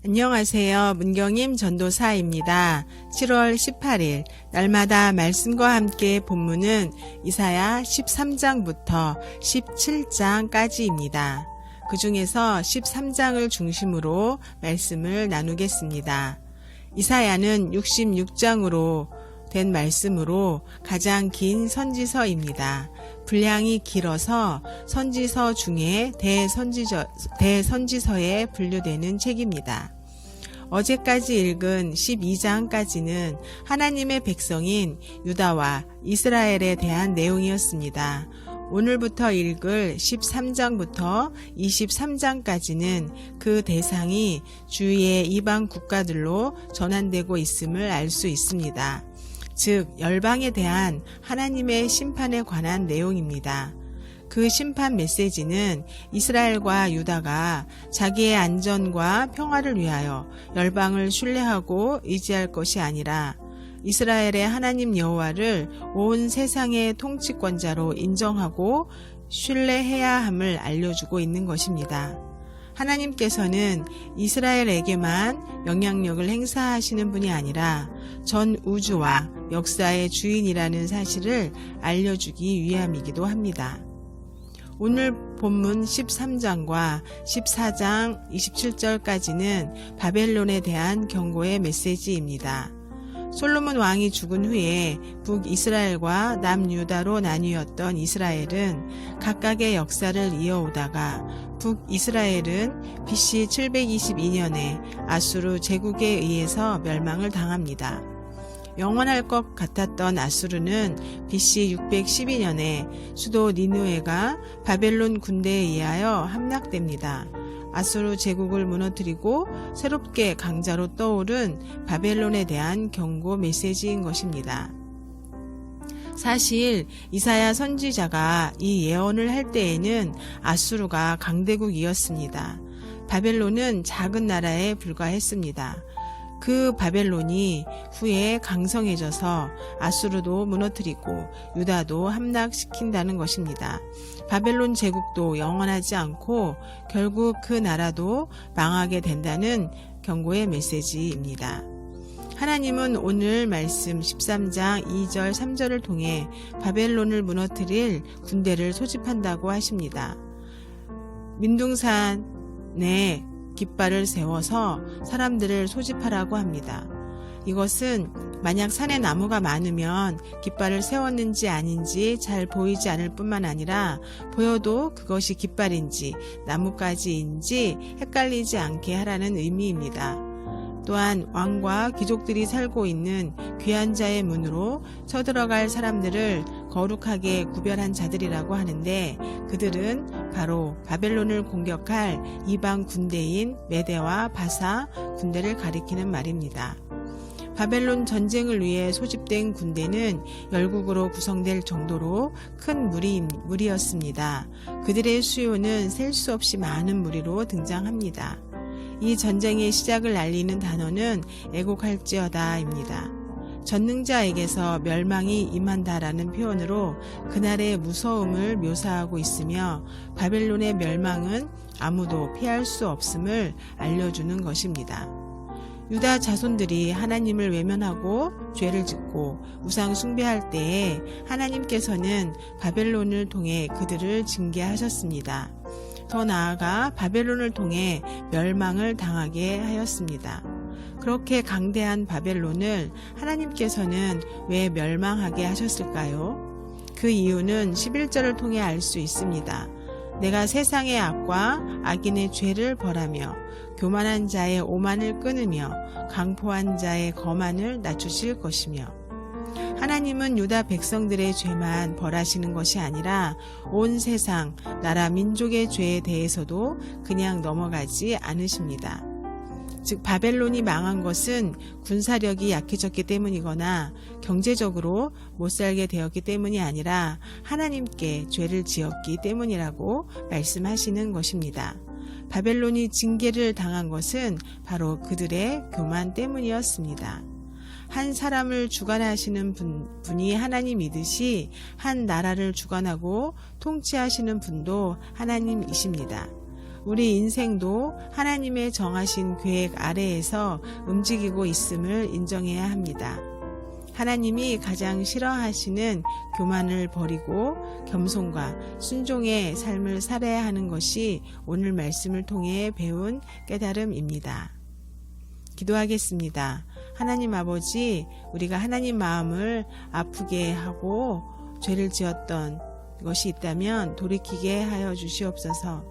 안녕하세요. 문경임 전도사입니다. 7월 18일 날마다 말씀과 함께 본문은 이사야 13장부터 17장까지입니다. 그 중에서 13장을 중심으로 말씀을 나누겠습니다. 이사야는 66장으로 된 말씀으로 가장 긴 선지서입니다. 분량이 길어서 선지서 중에 대선지서에 분류되는 책입니다. 어제까지 읽은 12장까지는 하나님의 백성인 유다와 이스라엘에 대한 내용이었습니다. 오늘부터 읽을 13장부터 23장까지는 그 대상이 주위의 이방 국가들로 전환되고 있음을 알 수 있습니다. 즉 열방에 대한 하나님의 심판에 관한 내용입니다. 그 심판 메시지는 이스라엘과 유다가 자기의 안전과 평화를 위하여 열방을 신뢰하고 의지할 것이 아니라 이스라엘의 하나님 여호와를 온 세상의 통치권자로 인정하고 신뢰해야 함을 알려주고 있는 것입니다. 하나님께서는 이스라엘에게만 영향력을 행사하시는 분이 아니라 전 우주와 역사의 주인이라는 사실을 알려주기 위함이기도 합니다. 오늘 본문 13장과 14장 27절까지는 바벨론에 대한 경고의 메시지입니다. 솔로몬 왕이 죽은 후에 북이스라엘과 남유다로 나뉘었던 이스라엘은 각각의 역사를 이어오다가 북이스라엘은 BC 722년에 아수르 제국에 의해서 멸망을 당합니다. 영원할 것 같았던 아수르는 BC 612년에 수도 니느웨가 바벨론 군대에 의하여 함락됩니다. 아수르 제국을 무너뜨리고 새롭게 강자로 떠오른 바벨론에 대한 경고 메시지인 것입니다. 사실 이사야 선지자가 이 예언을 할 때에는 아수르가 강대국이었습니다. 바벨론은 작은 나라에 불과했습니다. 그 바벨론이 후에 강성해져서 아수르도 무너뜨리고 유다도 함락시킨다는 것입니다. 바벨론 제국도 영원하지 않고 결국 그 나라도 망하게 된다는 경고의 메시지입니다. 하나님은 오늘 말씀 13장 2절 3절을 통해 바벨론을 무너뜨릴 군대를 소집한다고 하십니다. 민둥산에 깃발을 세워서 사람들을 소집하라고 합니다. 이것은 만약 산에 나무가 많으면 깃발을 세웠는지 아닌지 잘 보이지 않을 뿐만 아니라 보여도 그것이 깃발인지 나뭇가지인지 헷갈리지 않게 하라는 의미입니다. 또한 왕과 귀족들이 살고 있는 귀한 자의 문으로 쳐들어갈 사람들을 거룩하게 구별한 자들이라고 하는데 그들은 바로 바벨론을 공격할 이방 군대인 메대와 바사 군대를 가리키는 말입니다. 바벨론 전쟁을 위해 소집된 군대는 열국으로 구성될 정도로 큰 무리였습니다. 그들의 수요는 셀 수 없이 많은 무리로 등장합니다. 이 전쟁의 시작을 알리는 단어는 애곡할지어다입니다. 전능자에게서 멸망이 임한다라는 표현으로 그날의 무서움을 묘사하고 있으며 바벨론의 멸망은 아무도 피할 수 없음을 알려주는 것입니다. 유다 자손들이 하나님을 외면하고 죄를 짓고 우상 숭배할 때에 하나님께서는 바벨론을 통해 그들을 징계하셨습니다. 더 나아가 바벨론을 통해 멸망을 당하게 하였습니다. 그렇게 강대한 바벨론을 하나님께서는 왜 멸망하게 하셨을까요? 그 이유는 11절을 통해 알 수 있습니다. 내가 세상의 악과 악인의 죄를 벌하며 교만한 자의 오만을 끊으며 강포한 자의 거만을 낮추실 것이며 하나님은 유다 백성들의 죄만 벌하시는 것이 아니라 온 세상, 나라, 민족의 죄에 대해서도 그냥 넘어가지 않으십니다. 즉 바벨론이 망한 것은 군사력이 약해졌기 때문이거나 경제적으로 못살게 되었기 때문이 아니라 하나님께 죄를 지었기 때문이라고 말씀하시는 것입니다. 바벨론이 징계를 당한 것은 바로 그들의 교만 때문이었습니다. 한 사람을 주관하시는 분이 하나님이듯이 한 나라를 주관하고 통치하시는 분도 하나님이십니다. 우리 인생도 하나님의 정하신 계획 아래에서 움직이고 있음을 인정해야 합니다. 하나님이 가장 싫어하시는 교만을 버리고 겸손과 순종의 삶을 살아야 하는 것이 오늘 말씀을 통해 배운 깨달음입니다. 기도하겠습니다. 하나님 아버지, 우리가 하나님 마음을 아프게 하고 죄를 지었던 것이 있다면 돌이키게 하여 주시옵소서.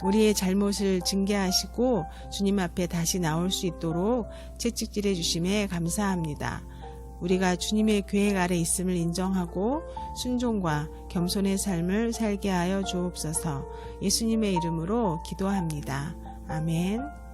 우리의 잘못을 징계하시고 주님 앞에 다시 나올 수 있도록 채찍질해 주심에 감사합니다. 우리가 주님의 계획 아래 있음을 인정하고 순종과 겸손의 삶을 살게 하여 주옵소서. 예수님의 이름으로 기도합니다. 아멘.